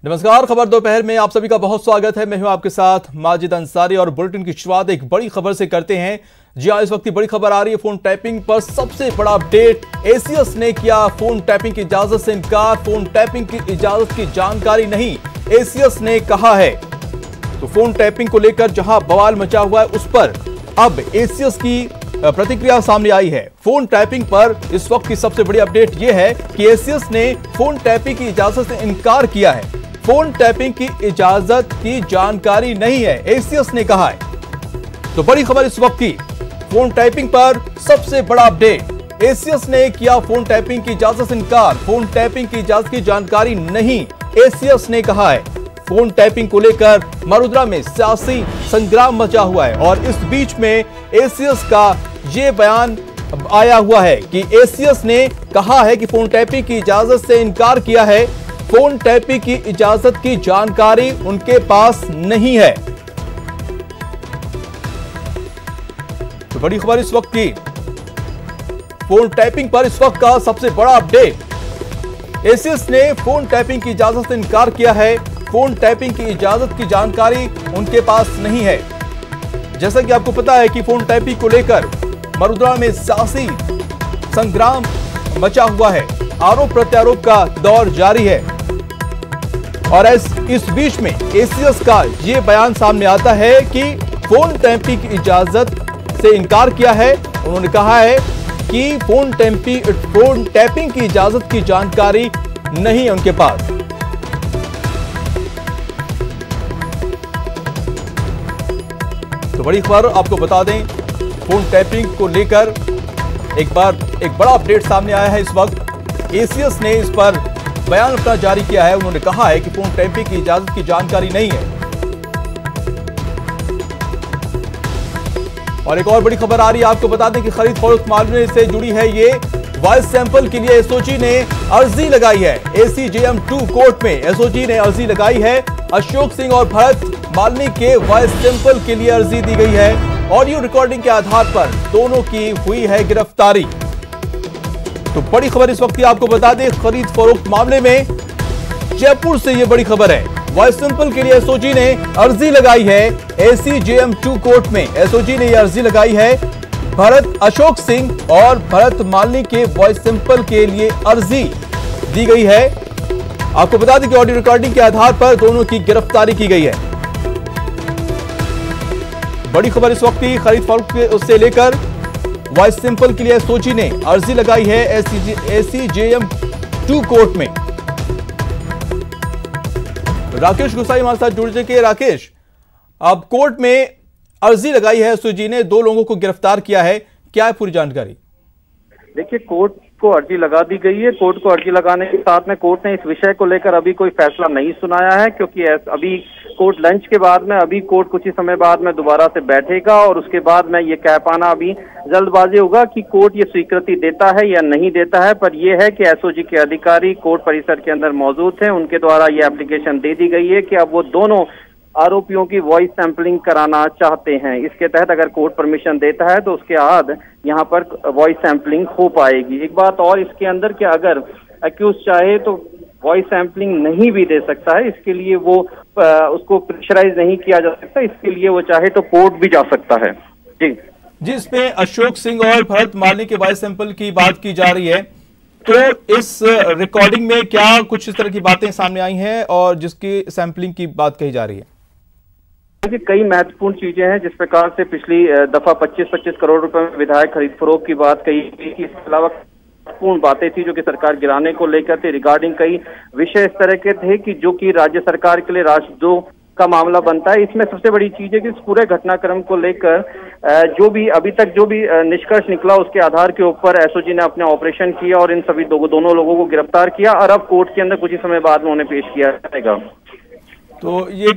नमस्कार, खबर दोपहर में आप सभी का बहुत स्वागत है। मैं हूं आपके साथ माजिद अंसारी और बुलेटिन की शुरुआत एक बड़ी खबर से करते हैं। जी हां, इस वक्त की बड़ी खबर आ रही है फोन टैपिंग पर सबसे बड़ा अपडेट। एसीएस ने किया फोन टैपिंग की इजाजत से इनकार। फोन टैपिंग की इजाजत की जानकारी नहीं, एसीएस ने कहा है। तो फोन टैपिंग को लेकर जहां बवाल मचा हुआ है, उस पर अब एसीएस की प्रतिक्रिया सामने आई है। फोन टैपिंग पर इस वक्त की सबसे बड़ी अपडेट यह है कि एसीएस ने फोन टैपिंग की इजाजत से इनकार किया है। फोन टैपिंग की इजाजत की जानकारी नहीं है, एसीएस ने कहा है। तो बड़ी खबर इस वक्त की फोन टैपिंग पर सबसे बड़ा अपडेट। एसीएस ने किया फोन टैपिंग की इजाजत से इनकार। फोन टैपिंग की इजाजत की जानकारी नहीं, एसीएस ने कहा है। फोन टैपिंग को लेकर मरुद्रा में सियासी संग्राम मचा हुआ है और इस बीच में एसीएस का यह बयान आया हुआ है कि एसीएस ने कहा है कि फोन टैपिंग की इजाजत से इनकार किया है। फोन टैपिंग की इजाजत की जानकारी उनके पास नहीं है। तो बड़ी खबर इस वक्त की फोन टैपिंग पर इस वक्त का सबसे बड़ा अपडेट। एसीएस ने फोन टैपिंग की इजाजत से इनकार किया है। फोन टैपिंग की इजाजत की जानकारी उनके पास नहीं है। जैसा कि आपको पता है कि फोन टैपिंग को लेकर मरुद्रा में सियासी संग्राम मचा हुआ है। आरोप प्रत्यारोप का दौर जारी है और इस बीच में एसीएस का यह बयान सामने आता है कि फोन टैपिंग की इजाजत से इनकार किया है। उन्होंने कहा है कि फोन टैपिंग की इजाजत की जानकारी नहीं है उनके पास। तो बड़ी खबर आपको बता दें, फोन टैपिंग को लेकर एक बड़ा अपडेट सामने आया है। इस वक्त एसीएस ने इस पर बयान अपना जारी किया है। उन्होंने कहा है कि फोन टैपिंग की इजाजत की जानकारी नहीं है। और एक और बड़ी खबर आ रही है, आपको बता दें कि खरीद फरोख्त मामले से जुड़ी है। ये वॉइस सैंपल के लिए एसओजी ने अर्जी लगाई है। एसीजेएम 2 कोर्ट में एसओजी ने अर्जी लगाई है। अशोक सिंह और भरत मालनी के वॉइस सैंपल के लिए अर्जी दी गई है। ऑडियो रिकॉर्डिंग के आधार पर दोनों की हुई है गिरफ्तारी। तो बड़ी खबर इस वक्त की आपको बता दें, खरीद फरोख्त मामले में जयपुर से यह बड़ी खबर है। वॉइस सैंपल के लिए एसओजी ने अर्जी लगाई है। एसीजेएम 2 कोर्ट में एसओजी ने यह अर्जी लगाई है। अशोक सिंह और भरत मालनी के वॉइस सैंपल के लिए अर्जी दी गई है। आपको बता दें कि ऑडियो रिकॉर्डिंग के आधार पर दोनों की गिरफ्तारी की गई है। बड़ी खबर इस वक्त की खरीद फरोख्त से लेकर वॉइस सैंपल के लिए एसओजी ने अर्जी लगाई है एसीजेएम 2 कोर्ट में। राकेश गुसाई हमारे साथ जुड़ चुके। राकेश, अब कोर्ट में अर्जी लगाई है एसओजी ने, 2 लोगों को गिरफ्तार किया है, क्या है पूरी जानकारी? देखिए, कोर्ट को अर्जी लगा दी गई है। कोर्ट को अर्जी लगाने के साथ में कोर्ट ने इस विषय को लेकर अभी कोई फैसला नहीं सुनाया है, क्योंकि अभी कोर्ट लंच के बाद में अभी कोर्ट कुछ ही समय बाद में दोबारा से बैठेगा और उसके बाद में ये कह पाना अभी जल्दबाजी होगा कि कोर्ट ये स्वीकृति देता है या नहीं देता है। पर यह है कि एसओजी के अधिकारी कोर्ट परिसर के अंदर मौजूद हैं। उनके द्वारा ये एप्लीकेशन दे दी गई है कि अब वो दोनों आरोपियों की वॉइस सैंपलिंग कराना चाहते हैं। इसके तहत अगर कोर्ट परमिशन देता है तो उसके बाद यहाँ पर वॉइस सैंपलिंग हो पाएगी। एक बात और इसके अंदर कि अगर अक्यूज चाहे तो वॉइस सैंपलिंग नहीं भी दे सकता है। इसके लिए वो उसको प्रेशराइज नहीं किया जा सकता। इसके लिए वो चाहे तो कोर्ट भी जा सकता है। जी, इसमें अशोक सिंह और भरत मालनी के वॉइस सैंपल की बात की जा रही है। तो इस रिकॉर्डिंग में क्या कुछ इस तरह की बातें सामने आई हैं और जिसकी सैंपलिंग की बात कही जा रही है? कई महत्वपूर्ण चीजें हैं। जिस प्रकार से पिछली दफा 25-25 करोड़ रुपए में विधायक खरीद फरोख्त की बात कही गई, इसके अलावा महत्वपूर्ण बातें थी जो कि सरकार गिराने को लेकर थे। रिगार्डिंग कई विषय इस तरह के थे कि जो कि राज्य सरकार के लिए राजद्रोह का मामला बनता है। इसमें सबसे बड़ी चीज है कि इस पूरे घटनाक्रम को लेकर जो भी अभी तक जो भी निष्कर्ष निकला, उसके आधार के ऊपर एसओजी ने अपने ऑपरेशन किया और इन सभी दोनों लोगों को गिरफ्तार किया और अब कोर्ट के अंदर कुछ ही समय बाद में उन्हें पेश किया जाएगा। तो ये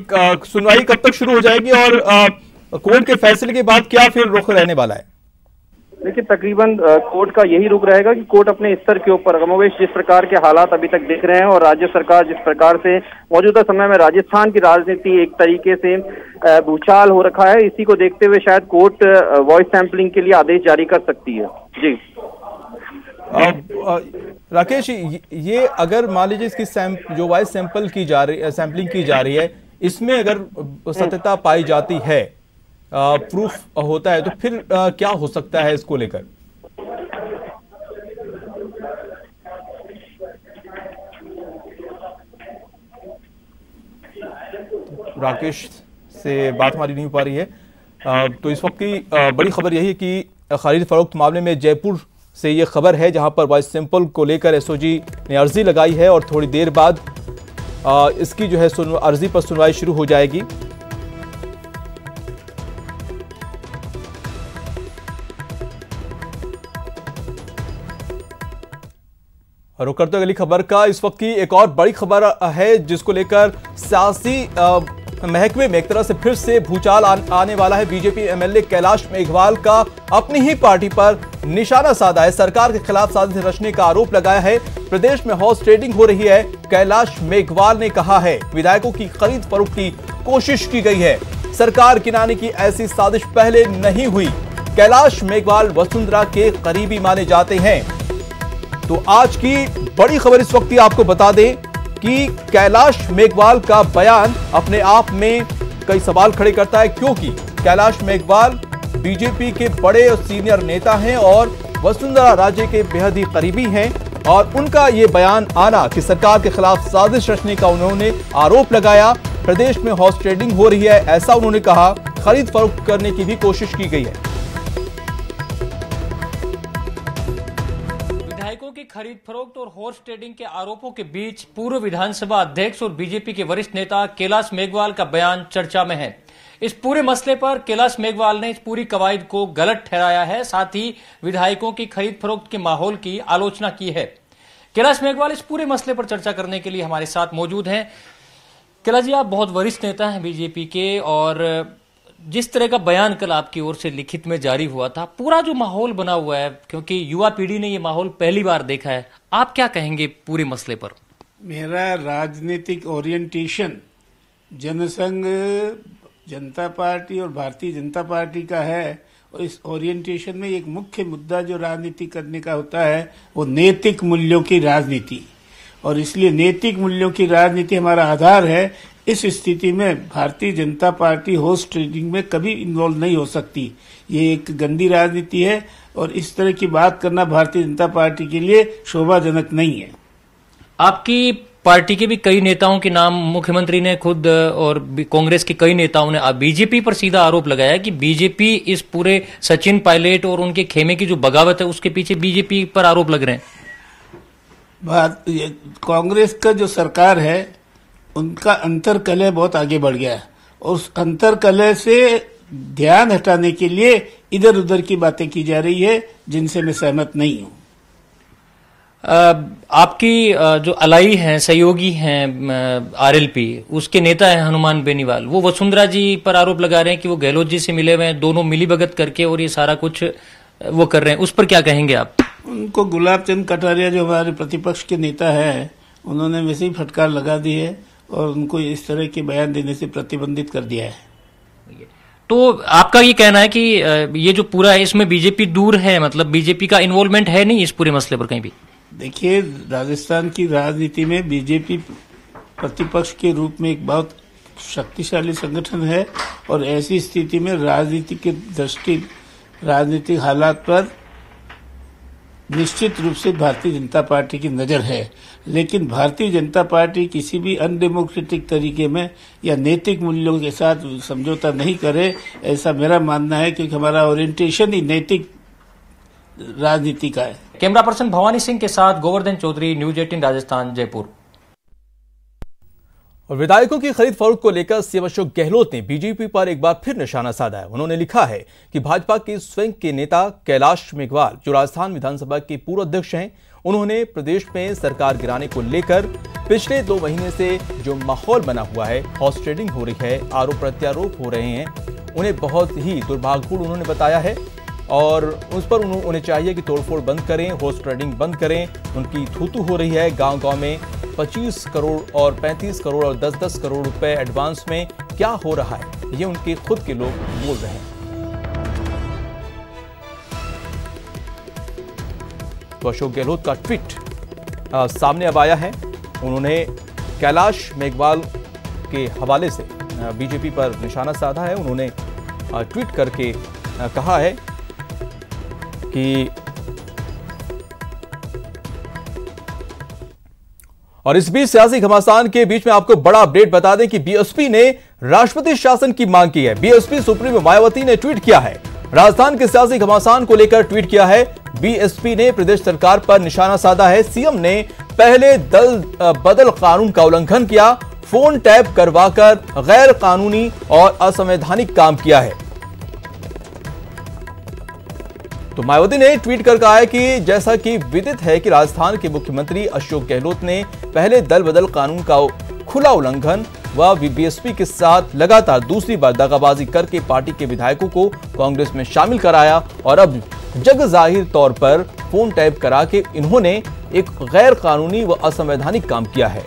सुनवाई कब तक शुरू हो जाएगी और कोर्ट के फैसले के बाद क्या फिर रुख रहने वाला है? देखिए, तकरीबन कोर्ट का यही रुख रहेगा कि कोर्ट अपने स्तर के ऊपर कमोवेश जिस प्रकार के हालात अभी तक दिख रहे हैं और राज्य सरकार जिस प्रकार से मौजूदा समय में राजस्थान की राजनीति एक तरीके से भूचाल हो रखा है, इसी को देखते हुए शायद कोर्ट वॉइस सैंपलिंग के लिए आदेश जारी कर सकती है। जी, राकेश, ये अगर मान लीजिए इसकी जो वॉइस सैंपलिंग की जा रही है, इसमें अगर सत्यता पाई जाती है, प्रूफ होता है, तो फिर क्या हो सकता है इसको लेकर? राकेश से बात हमारी नहीं हो पा रही है। तो इस वक्त की बड़ी खबर यही है कि खरीद फरोख्त मामले में जयपुर से ये खबर है, जहां पर वॉइस सैंपल को लेकर एसओजी ने अर्जी लगाई है और थोड़ी देर बाद इसकी जो है अर्जी पर सुनवाई शुरू हो जाएगी। रुक करते अगली खबर का। इस वक्त की एक और बड़ी खबर है जिसको लेकर सियासी महकमे में एक तरह से फिर से भूचाल आने वाला है। बीजेपी एमएलए कैलाश मेघवाल का अपनी ही पार्टी पर निशाना साधा है। सरकार के खिलाफ साजिश रचने का आरोप लगाया है। प्रदेश में हॉर्स ट्रेडिंग हो रही है। कैलाश मेघवाल ने कहा है विधायकों की खरीद फरोख्त की कोशिश की गई है। सरकार गिराने की ऐसी साजिश पहले नहीं हुई। कैलाश मेघवाल वसुंधरा के करीबी माने जाते हैं। तो आज की बड़ी खबर इस वक्त आपको बता दें कि कैलाश मेघवाल का बयान अपने आप में कई सवाल खड़े करता है, क्योंकि कैलाश मेघवाल बीजेपी के बड़े और सीनियर नेता हैं और वसुंधरा राजे के बेहद ही करीबी हैं। और उनका ये बयान आना कि सरकार के खिलाफ साजिश रचने का उन्होंने आरोप लगाया। प्रदेश में हॉर्स ट्रेडिंग हो रही है, ऐसा उन्होंने कहा। खरीद फरोख्त करने की भी कोशिश की गई है। विधायकों की खरीद फरोख्त और हॉर्स ट्रेडिंग के आरोपों के बीच पूर्व विधानसभा अध्यक्ष और बीजेपी के वरिष्ठ नेता कैलाश मेघवाल का बयान चर्चा में है। इस पूरे मसले पर कैलाश मेघवाल ने इस पूरी कवायद को गलत ठहराया है, साथ ही विधायकों की खरीद फरोख्त के माहौल की आलोचना की है। कैलाश मेघवाल इस पूरे मसले पर चर्चा करने के लिए हमारे साथ मौजूद हैं। कैलाश जी, आप बहुत वरिष्ठ नेता हैं बीजेपी के, और जिस तरह का बयान कल आपकी ओर से लिखित में जारी हुआ था, पूरा जो माहौल बना हुआ है, क्योंकि युवा पीढ़ी ने ये माहौल पहली बार देखा है, आप क्या कहेंगे पूरे मसले पर? मेरा राजनीतिक ओरिएंटेशन जनसंघ, जनता पार्टी और भारतीय जनता पार्टी का है, और इस ओरिएंटेशन में एक मुख्य मुद्दा जो राजनीति करने का होता है वो नैतिक मूल्यों की राजनीति, और इसलिए नैतिक मूल्यों की राजनीति हमारा आधार है। इस स्थिति में Bharatiya Janata party horse trading में कभी इन्वॉल्व नहीं हो सकती। ये एक गंदी राजनीति है और इस तरह की बात करना भारतीय जनता पार्टी के लिए शोभाजनक नहीं है। आपकी पार्टी के भी कई नेताओं के नाम मुख्यमंत्री ने खुद और कांग्रेस के कई नेताओं ने बीजेपी पर सीधा आरोप लगाया कि बीजेपी इस पूरे सचिन पायलट और उनके खेमे की जो बगावत है उसके पीछे बीजेपी पर आरोप लग रहे हैं। कांग्रेस का जो सरकार है उनका अंतर्कलह बहुत आगे बढ़ गया है, और उस अंतर्कलह से ध्यान हटाने के लिए इधर उधर की बातें की जा रही है जिनसे मैं सहमत नहीं हूं। आपकी जो अलाई हैं, सहयोगी हैं आरएलपी, उसके नेता हैं हनुमान बेनीवाल, वो वसुंधरा जी पर आरोप लगा रहे हैं कि वो गहलोत जी से मिले हुए हैं, दोनों मिलीभगत करके और ये सारा कुछ वो कर रहे हैं। उस पर क्या कहेंगे आप? उनको गुलाब चंद कटारिया जो हमारे प्रतिपक्ष के नेता है, उन्होंने वैसे ही फटकार लगा दी है और उनको इस तरह के बयान देने से प्रतिबंधित कर दिया है। तो आपका ये कहना है कि ये जो पूरा है इसमें बीजेपी दूर है, मतलब बीजेपी का इन्वॉल्वमेंट है नहीं इस पूरे मसले पर कहीं भी? देखिए, राजस्थान की राजनीति में बीजेपी प्रतिपक्ष के रूप में एक बहुत शक्तिशाली संगठन है, और ऐसी स्थिति में राजनीति की दृष्टि राजनीतिक हालात पर निश्चित रूप से भारतीय जनता पार्टी की नजर है। लेकिन भारतीय जनता पार्टी किसी भी अनडेमोक्रेटिक तरीके में या नैतिक मूल्यों के साथ समझौता नहीं करे, ऐसा मेरा मानना है, क्योंकि हमारा ओरिएंटेशन ही नैतिक राजनीति का है। कैमरा पर्सन भवानी सिंह के साथ गोवर्धन चौधरी, न्यूज 18 राजस्थान, जयपुर। और विधायकों की खरीद फरोख्त को लेकर सीएम अशोक गहलोत ने बीजेपी पर एक बार फिर निशाना साधा है। उन्होंने लिखा है कि भाजपा के स्वयं के नेता कैलाश मेघवाल, जो राजस्थान विधानसभा के पूर्व अध्यक्ष हैं, उन्होंने प्रदेश में सरकार गिराने को लेकर पिछले 2 महीने से जो माहौल बना हुआ है, हॉर्स ट्रेडिंग हो रही है, आरोप प्रत्यारोप हो रहे हैं, उन्हें बहुत ही दुर्भाग्यपूर्ण उन्होंने बताया है। और उस पर उन्हें चाहिए कि तोड़फोड़ बंद करें, हॉर्स ट्रेडिंग बंद करें। उनकी थूथू हो रही है। गांव-गांव में 25 करोड़ और 35 करोड़ और 10-10 करोड़ रुपए एडवांस में क्या हो रहा है, ये उनके खुद के लोग बोल रहे हैं। तो अशोक गहलोत का ट्वीट सामने अब आया है। उन्होंने कैलाश मेघवाल के हवाले से बीजेपी पर निशाना साधा है। उन्होंने ट्वीट करके कहा है कि और इस बीच सियासी घमासान के बीच में आपको बड़ा अपडेट बता दें कि बीएसपी ने राष्ट्रपति शासन की मांग की है। बीएसपी सुप्रीमो मायावती ने ट्वीट किया है, राजस्थान के सियासी घमासान को लेकर ट्वीट किया है। बीएसपी ने प्रदेश सरकार पर निशाना साधा है। सीएम ने पहले दल बदल कानून का उल्लंघन किया, फोन टैप करवाकर गैर कानूनी और असंवैधानिक काम किया है। तो मायावती ने ट्वीट कर कहा है कि जैसा कि विदित है कि राजस्थान के मुख्यमंत्री अशोक गहलोत ने पहले दल बदल कानून का खुला उल्लंघन व बीएसपी के साथ लगातार दूसरी बार दगाबाजी करके पार्टी के विधायकों को कांग्रेस में शामिल कराया और अब जग जाहिर तौर पर फोन टैप करा के इन्होंने एक गैर कानूनी व असंवैधानिक काम किया है।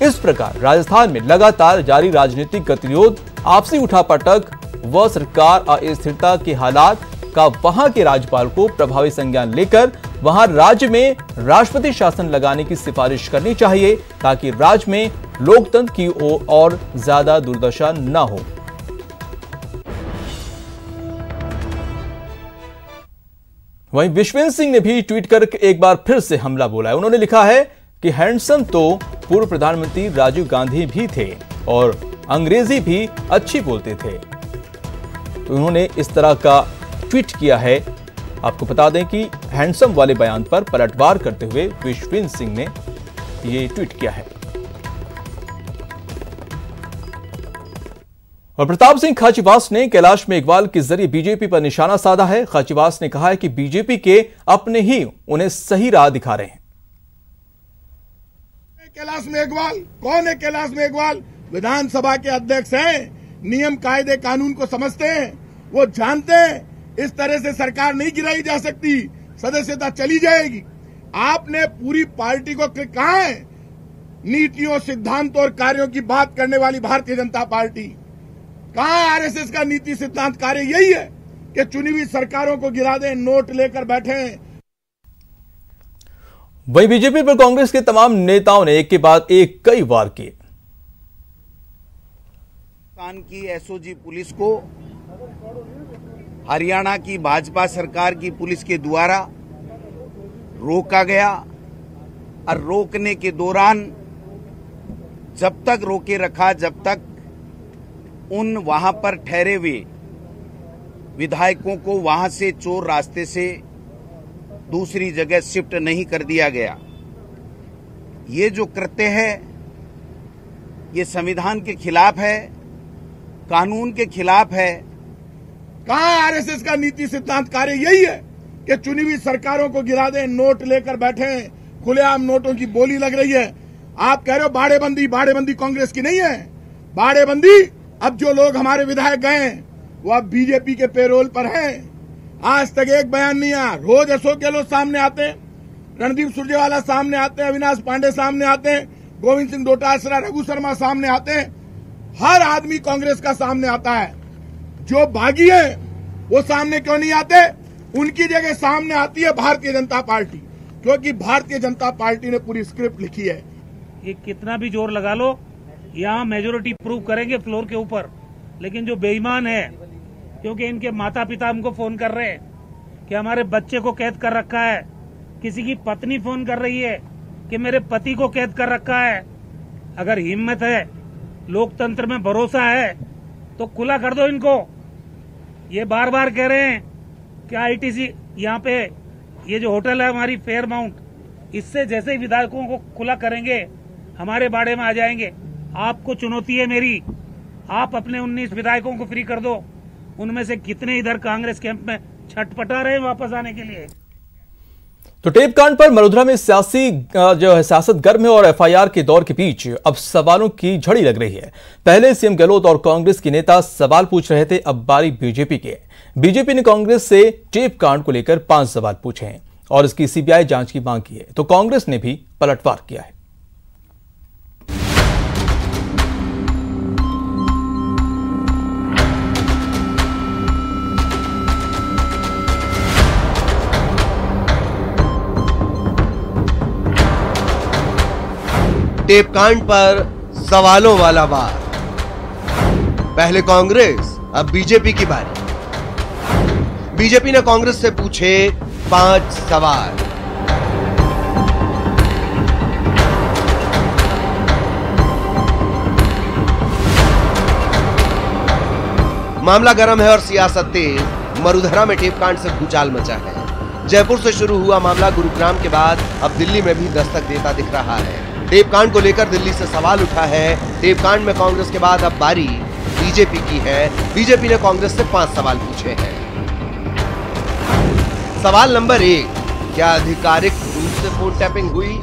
इस प्रकार राजस्थान में लगातार जारी राजनीतिक गतिरोध, आपसी उठापटक व सरकार अस्थिरता के हालात का वहां के राज्यपाल को प्रभावी संज्ञान लेकर वहां राज्य में राष्ट्रपति शासन लगाने की सिफारिश करनी चाहिए ताकि राज्य में लोकतंत्र की और ज्यादा दुर्दशा न हो। वहीं विश्वेंद्र सिंह ने भी ट्वीट कर एक बार फिर से हमला बोला है। उन्होंने लिखा है कि हैंडसम तो पूर्व प्रधानमंत्री राजीव गांधी भी थे और अंग्रेजी भी अच्छी बोलते थे। तो उन्होंने इस तरह का ट्वीट किया है। आपको बता दें कि हैंडसम वाले बयान पर पलटवार करते हुए विश्वेंद्र सिंह ने ये ट्वीट किया है। और प्रताप सिंह खाचीवास ने कैलाश मेघवाल के जरिए बीजेपी पर निशाना साधा है। खाचीवास ने कहा है कि बीजेपी के अपने ही उन्हें सही राह दिखा रहे हैं। कैलाश मेघवाल कौन है? कैलाश मेघवाल विधानसभा के अध्यक्ष हैं, नियम कायदे कानून को समझते हैं, वो जानते हैं इस तरह से सरकार नहीं गिराई जा सकती, सदस्यता चली जाएगी। आपने पूरी पार्टी को कहा है नीतियों, सिद्धांतों और कार्यों की बात करने वाली भारतीय जनता पार्टी, कहां आरएसएस का नीति सिद्धांत कार्य यही है कि चुनी हुई सरकारों को गिरा दें, नोट लेकर बैठे। वहीं बीजेपी पर कांग्रेस के तमाम नेताओं ने एक के बाद एक कई वार किए। पाकिस्तान की एसओजी पुलिस को हरियाणा की भाजपा सरकार की पुलिस के द्वारा रोका गया और रोकने के दौरान जब तक रोके रखा जब तक उन वहां पर ठहरे हुए विधायकों को वहां से चोर रास्ते से दूसरी जगह शिफ्ट नहीं कर दिया गया। ये जो कृत्य है ये संविधान के खिलाफ है, कानून के खिलाफ है। कहां आरएसएस का नीति सिद्धांत कार्य यही है कि चुनी हुई सरकारों को गिरा दें, नोट लेकर बैठे, खुलेआम नोटों की बोली लग रही है। आप कह रहे हो बाड़ेबंदी, बाड़ेबंदी कांग्रेस की नहीं है। बाड़ेबंदी अब जो लोग हमारे विधायक गए वो अब बीजेपी के पेरोल पर हैं। आज तक एक बयान नहीं आया। रोज अशोक गहलोत सामने आते हैं, रणदीप सुरजेवाला सामने आते हैं, अविनाश पांडे सामने आते हैं, गोविंद सिंह डोटासरा, रघु शर्मा सामने आते हैं। हर आदमी कांग्रेस का सामने आता है। जो बागी है वो सामने क्यों नहीं आते? उनकी जगह सामने आती है भारतीय जनता पार्टी, क्योंकि भारतीय जनता पार्टी ने पूरी स्क्रिप्ट लिखी है। ये कितना भी जोर लगा लो, यहाँ मेजोरिटी प्रूव करेंगे फ्लोर के ऊपर। लेकिन जो बेईमान है, क्योंकि इनके माता पिता हमको फोन कर रहे हैं कि हमारे बच्चे को कैद कर रखा है, किसी की पत्नी फोन कर रही है कि मेरे पति को कैद कर रखा है। अगर हिम्मत है, लोकतंत्र में भरोसा है तो खुला कर दो इनको। ये बार बार कह रहे हैं कि आईटीसी यहाँ पे ये जो होटल है हमारी फेयरमाउंट, इससे जैसे ही विधायकों को खुला करेंगे हमारे बाड़े में आ जाएंगे। आपको चुनौती है मेरी, आप अपने 19 विधायकों को फ्री कर दो। उनमें से कितने इधर कांग्रेस कैंप में छटपटा रहे हैं वापस आने के लिए। तो टेप कांड पर मलोधरा में सियासी जो है सियासत गर्म है और एफआईआर के दौर के बीच अब सवालों की झड़ी लग रही है। पहले सीएम गहलोत और कांग्रेस के नेता सवाल पूछ रहे थे, अब बारी बीजेपी की है। बीजेपी ने कांग्रेस से टेप कांड को लेकर 5 सवाल पूछे हैं और इसकी सीबीआई जांच की मांग की है। तो कांग्रेस ने भी पलटवार किया है। टेपकांड पर सवालों वाला वार। पहले कांग्रेस, अब बीजेपी की बारी। बीजेपी ने कांग्रेस से पूछे 5 सवाल। मामला गर्म है और सियासत तेज। मरुधरा में टेपकांड से भूचाल मचा है। जयपुर से शुरू हुआ मामला गुरुग्राम के बाद अब दिल्ली में भी दस्तक देता दिख रहा है। टेपकांड को लेकर दिल्ली से सवाल उठा है। टेपकांड में कांग्रेस के बाद अब बारी बीजेपी की है। बीजेपी ने कांग्रेस से 5 सवाल पूछे हैं। सवाल नंबर 1, क्या आधिकारिक रूप से फोन टैपिंग हुई?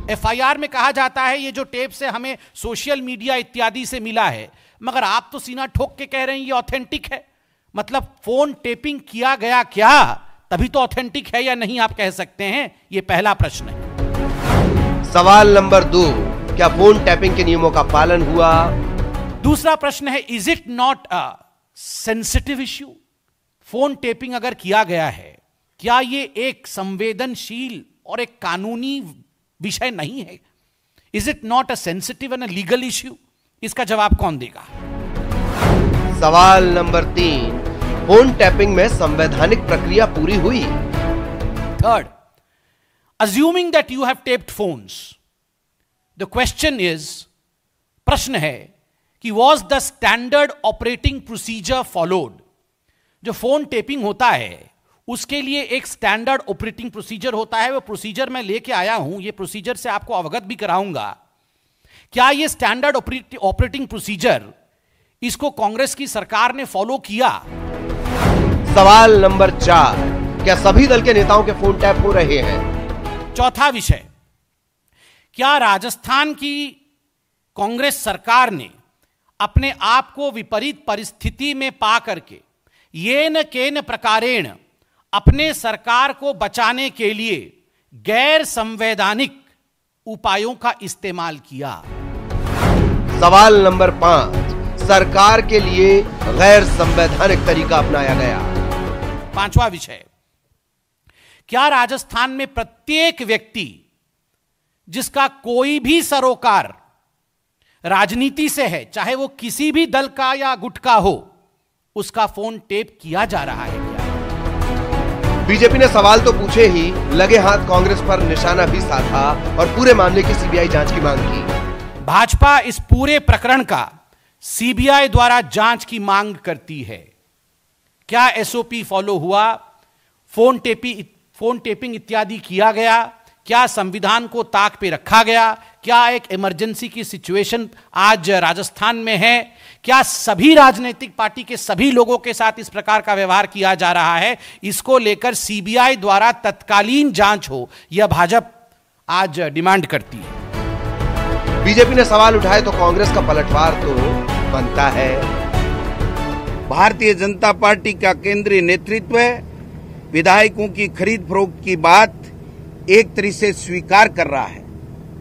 एफआईआर में कहा जाता है ये जो टेप से हमें सोशल मीडिया इत्यादि से मिला है, मगर आप तो सीना ठोक के कह रहे हैं ये ऑथेंटिक है। मतलब फोन टेपिंग किया गया क्या, तभी तो ऑथेंटिक है या नहीं आप कह सकते हैं। ये पहला प्रश्न है। सवाल नंबर 2, क्या फोन टैपिंग के नियमों का पालन हुआ? दूसरा प्रश्न है, is it not a sensitive issue? Phone tapping अगर किया गया है, क्या ये एक संवेदनशील और एक कानूनी विषय नहीं है? Is it not a sensitive and a legal issue? इसका जवाब कौन देगा? सवाल नंबर 3, फोन टैपिंग में संवैधानिक प्रक्रिया पूरी हुई? Third, assuming that you have taped phones, the question is, प्रश्न है कि was the standard operating procedure followed? जो फोन टेपिंग होता है उसके लिए एक स्टैंडर्ड ऑपरेटिंग प्रोसीजर होता है। वो प्रोसीजर मैं लेके आया हूं, ये प्रोसीजर से आपको अवगत भी कराऊंगा। क्या ये स्टैंडर्ड ऑपरेटिंग प्रोसीजर, इसको कांग्रेस की सरकार ने फॉलो किया? सवाल नंबर 4, क्या सभी दल के नेताओं के फोन टैप हो रहे हैं? चौथा विषय, क्या राजस्थान की कांग्रेस सरकार ने अपने आप को विपरीत परिस्थिति में पा करके येन केन प्रकारेण अपने सरकार को बचाने के लिए गैर संवैधानिक उपायों का इस्तेमाल किया? सवाल नंबर 5, सरकार के लिए गैर संवैधानिक तरीका अपनाया गया? पांचवा विषय, क्या राजस्थान में प्रत्येक व्यक्ति जिसका कोई भी सरोकार राजनीति से है, चाहे वो किसी भी दल का या गुट का हो, उसका फोन टेप किया जा रहा है क्या? बीजेपी ने सवाल तो पूछे ही, लगे हाथ कांग्रेस पर निशाना भी साधा और पूरे मामले की सीबीआई जांच की मांग की। भाजपा इस पूरे प्रकरण का सीबीआई द्वारा जांच की मांग करती है। क्या एसओपी फॉलो हुआ? फोन टेपिंग इत्यादि किया गया? क्या संविधान को ताक पे रखा गया? क्या एक इमरजेंसी की सिचुएशन आज राजस्थान में है? क्या सभी राजनीतिक पार्टी के सभी लोगों के साथ इस प्रकार का व्यवहार किया जा रहा है? इसको लेकर सीबीआई द्वारा तत्कालीन जांच हो, यह भाजपा आज डिमांड करती है। बीजेपी ने सवाल उठाए तो कांग्रेस का पलटवार तो बनता है। भारतीय जनता पार्टी का केंद्रीय नेतृत्व विधायकों की खरीद फरोख्त की बात एक तरह से स्वीकार कर रहा है।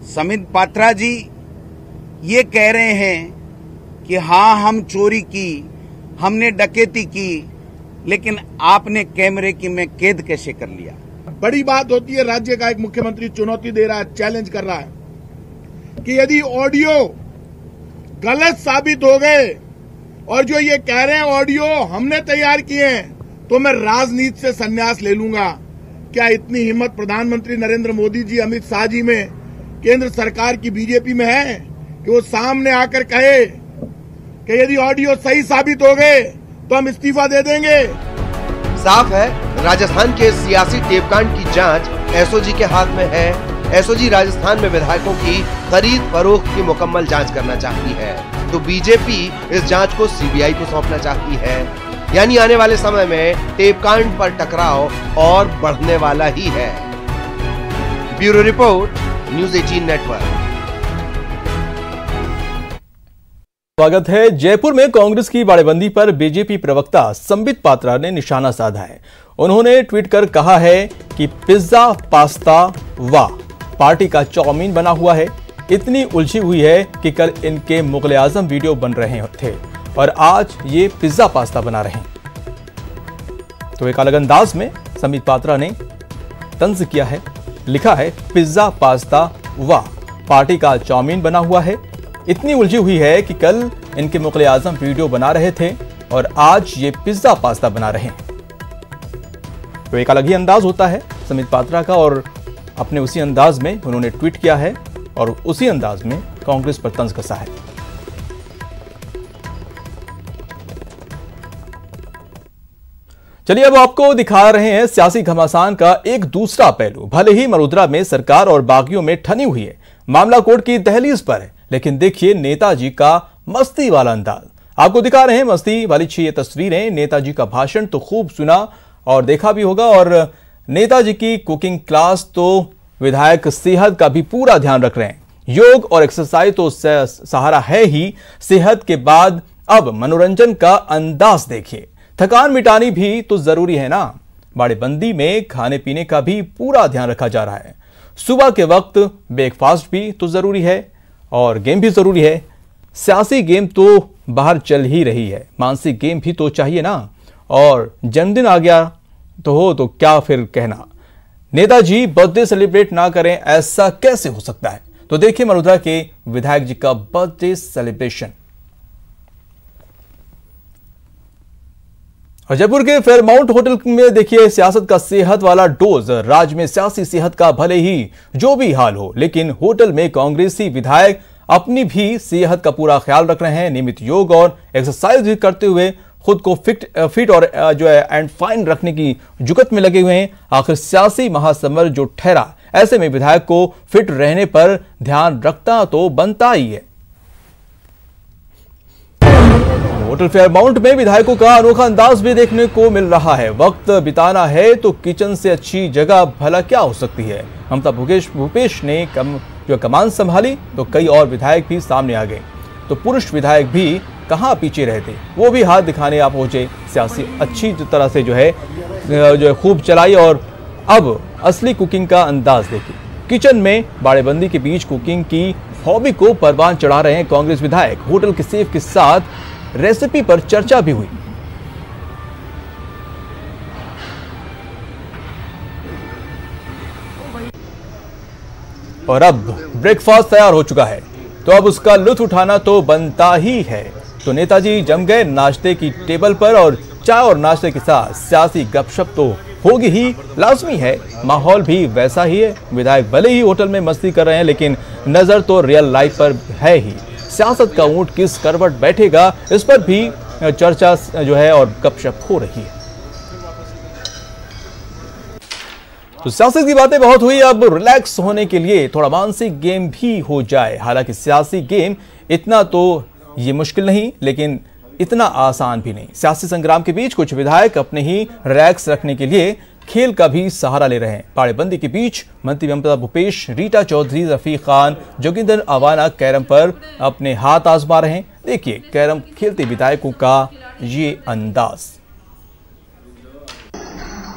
समित पात्रा जी ये कह रहे हैं कि हाँ, हम चोरी की, हमने डकैती की, लेकिन आपने कैमरे की में कैद कैसे कर लिया? बड़ी बात होती है, राज्य का एक मुख्यमंत्री चुनौती दे रहा है, चैलेंज कर रहा है कि यदि ऑडियो गलत साबित हो गए और जो ये कह रहे हैं ऑडियो हमने तैयार किए हैं, तो मैं राजनीति से संन्यास ले लूंगा। क्या इतनी हिम्मत प्रधानमंत्री नरेंद्र मोदी जी, अमित शाह जी में, केंद्र सरकार की बीजेपी में है कि वो सामने आकर कहे कि यदि ऑडियो सही साबित हो गए तो हम इस्तीफा दे देंगे? साफ है, राजस्थान के सियासी टेपकांड की जांच एसओजी के हाथ में है। एसओजी राजस्थान में विधायकों की खरीद फरोख्त की मुकम्मल जांच करना चाहती है, तो बीजेपी इस जांच को सीबीआई को सौंपना चाहती है। यानी आने वाले समय में टेपकांड पर टकराव और बढ़ने वाला ही है। Bureau report, news 18 network. स्वागत है। जयपुर में कांग्रेस की बाड़ेबंदी पर बीजेपी प्रवक्ता संबित पात्रा ने निशाना साधा है। उन्होंने ट्वीट कर कहा है कि पिज्जा पास्ता वाह, पार्टी का चाउमीन बना हुआ है, इतनी उलझी हुई है कि कल इनके मुगल आजम वीडियो बन रहे थे और आज ये पिज्जा पास्ता बना रहे हैं। तो एक अलग अंदाज में संबित पात्रा ने तंज किया है, लिखा है पिज्जा पास्ता वाह, पार्टी का चाउमीन बना हुआ है। इतनी उलझी हुई है कि कल इनके मुग़ल आज़म वीडियो बना रहे थे और आज ये पिज्जा पास्ता बना रहे हैं। तो एक अलग ही अंदाज होता है समित पात्रा का और अपने उसी अंदाज में उन्होंने ट्वीट किया है और उसी अंदाज में कांग्रेस पर तंज कसा है। चलिए अब आपको दिखा रहे हैं सियासी घमासान का एक दूसरा पहलू। भले ही मरोदरा में सरकार और बागियों में ठनी हुई है, मामला कोर्ट की दहलीज पर है, लेकिन देखिए नेताजी का मस्ती वाला अंदाज। आपको दिखा रहे हैं मस्ती वाली 6 तस्वीरें। नेताजी का भाषण तो खूब सुना और देखा भी होगा, और नेताजी की कुकिंग क्लास तो विधायक सेहत का भी पूरा ध्यान रख रहे हैं। योग और एक्सरसाइज तो सहारा है ही, सेहत के बाद अब मनोरंजन का अंदाज देखिए। थकान मिटानी भी तो जरूरी है ना। बाड़ेबंदी में खाने पीने का भी पूरा ध्यान रखा जा रहा है। सुबह के वक्त ब्रेकफास्ट भी तो जरूरी है और गेम भी जरूरी है। सियासी गेम तो बाहर चल ही रही है, मानसिक गेम भी तो चाहिए ना। और जन्मदिन आ गया तो क्या फिर कहना। नेताजी बर्थडे सेलिब्रेट ना करें, ऐसा कैसे हो सकता है। तो देखिए मरोदरा के विधायक जी का बर्थडे सेलिब्रेशन। और जयपुर के फेयरमाउंट होटल में देखिए सियासत का सेहत वाला डोज। राज्य में सियासी सेहत का भले ही जो भी हाल हो, लेकिन होटल में कांग्रेसी विधायक अपनी भी सेहत का पूरा ख्याल रख रहे हैं। नियमित योग और एक्सरसाइज भी करते हुए खुद को फिट और जो है एंड फाइन रखने की जुगत में लगे हुए हैं। आखिर सियासी महासमर जो ठहरा, ऐसे में विधायक को फिट रहने पर ध्यान रखना तो बनता ही है। होटल फेयरमाउंट में विधायकों का अनोखा अंदाज भी देखने को मिल रहा है। वक्त बिताना है तो किचन से अच्छी जगह भला क्या हो सकती है। ममता भूपेश ने कमान संभाली तो कई और विधायक भी सामने आ गए। तो पुरुष विधायक भी कहां पीछे रहते, वो भी हाथ दिखाने आप पहुंचे। सियासी अच्छी तरह से जो है खूब चलाई और अब असली कुकिंग का अंदाज देखिए। किचन में बाड़ेबंदी के बीच कुकिंग की हॉबी को परवान चढ़ा रहे हैं कांग्रेस विधायक। होटल के सेफ के साथ रेसिपी पर चर्चा भी हुई। और अब ब्रेकफास्ट तैयार हो चुका है तो अब उसका लुत्फ उठाना तो बनता ही है। तो नेताजी जम गए नाश्ते की टेबल पर और चाय और नाश्ते के साथ सियासी गपशप तो होगी ही, लाजमी है। माहौल भी वैसा ही है। विधायक भले ही होटल में मस्ती कर रहे हैं, लेकिन नजर तो रियल लाइफ पर है ही। सियासत का ऊंट किस करवट बैठेगा, इस पर भी चर्चा जो है और गपशप हो रही है। तो सियासत की बातें बहुत हुई, अब रिलैक्स होने के लिए थोड़ा मानसिक गेम भी हो जाए। हालांकि सियासी गेम इतना तो ये मुश्किल नहीं, लेकिन इतना आसान भी नहीं। सियासी संग्राम के बीच कुछ विधायक अपने ही रिलैक्स रखने के लिए खेल का भी सहारा ले रहे हैं। बाड़ेबंदी के बीच मंत्री ममता भूपेश, रीटा चौधरी, रफीक खान, जोगिंदर अवाना कैरम पर अपने हाथ आजमा रहे हैं। देखिए कैरम खेलते विधायकों का ये अंदाज।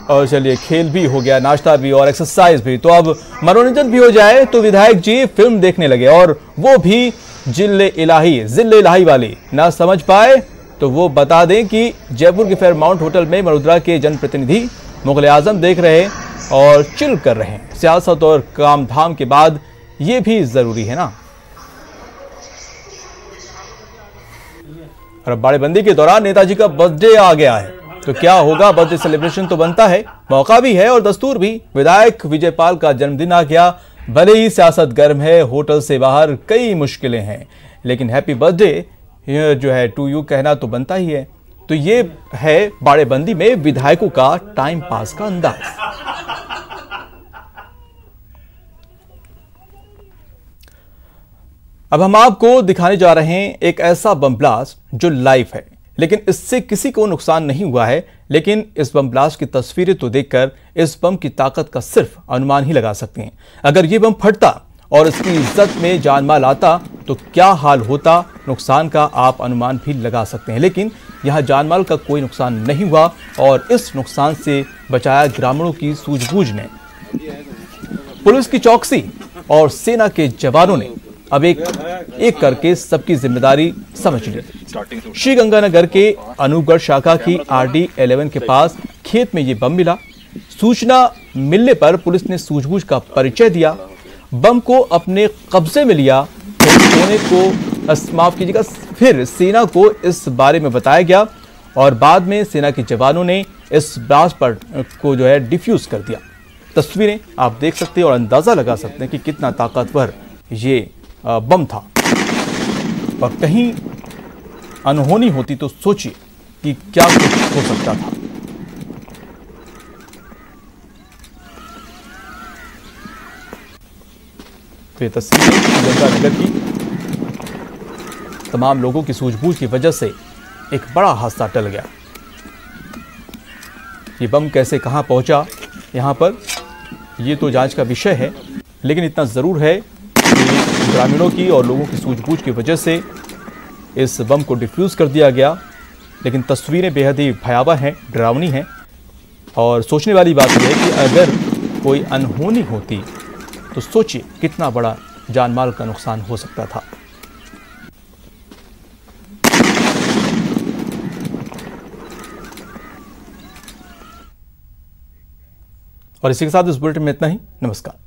और चलिए खेल भी हो गया, नाश्ता भी और एक्सरसाइज भी, तो अब मनोरंजन भी हो जाए। तो विधायक जी फिल्म देखने लगे और वो भी जिले इलाही वाली। ना समझ पाए तो वो बता दें कि जयपुर के फेयरमाउंट होटल में मरोदरा के जनप्रतिनिधि मुग़ल आज़म देख रहे और चिल कर रहे हैं। सियासत और काम धाम के बाद ये भी जरूरी है ना। और बाड़ेबंदी के दौरान नेताजी का बर्थडे आ गया है, तो क्या होगा। बर्थडे सेलिब्रेशन तो बनता है, मौका भी है और दस्तूर भी। विधायक विजयपाल का जन्मदिन आ गया। भले ही सियासत गर्म है, होटल से बाहर कई मुश्किलें हैं, लेकिन हैप्पी बर्थडे जो है टू यू कहना तो बनता ही है। तो ये है बाड़ेबंदी में विधायकों का टाइम पास का अंदाज। अब हम आपको दिखाने जा रहे हैं एक ऐसा बम ब्लास्ट जो लाइव है, लेकिन इससे किसी को नुकसान नहीं हुआ है। लेकिन इस बम ब्लास्ट की तस्वीरें तो देखकर इस बम की ताकत का सिर्फ अनुमान ही लगा सकते हैं। अगर यह बम फटता और इसकी इज्जत में जानमाल आता तो क्या हाल होता, नुकसान का आप अनुमान भी लगा सकते हैं। लेकिन यहां जानमाल का कोई नुकसान नहीं हुआ और इस नुकसान से बचाया ग्रामीणों की सूझबूझ ने। पुलिस की चौकसी और सेना के जवानों ने अब एक करके सबकी जिम्मेदारी समझ ली। श्रीगंगानगर के अनूपगढ़ शाखा की RD 11 के पास खेत में ये बम मिला। सूचना मिलने पर पुलिस ने सूझबूझ का परिचय दिया। बम को अपने कब्जे में लिया। कोने को माफ कीजिएगा, फिर सेना को इस बारे में बताया गया और बाद में सेना के जवानों ने इस ब्लास्ट पर को जो है डिफ्यूज कर दिया। तस्वीरें आप देख सकते हैं और अंदाजा लगा सकते हैं कि कितना ताकतवर ये बम था। और कहीं अनहोनी होती तो सोचिए कि क्या कुछ हो सकता था। तो ये तस्वीरें गंगानगर की तमाम लोगों की सूझबूझ की वजह से एक बड़ा हादसा टल गया। ये बम कैसे कहां पहुंचा यहां पर, ये तो जांच का विषय है, लेकिन इतना जरूर है कि ग्रामीणों की और लोगों की सूझबूझ की वजह से इस बम को डिफ्यूज कर दिया गया। लेकिन तस्वीरें बेहद ही भयावह हैं, डरावनी हैं और सोचने वाली बात यह है कि अगर कोई अनहोनी होती तो सोचिए कितना बड़ा जानमाल का नुकसान हो सकता था। और इसी के साथ इस बुलेटिन में इतना ही। नमस्कार।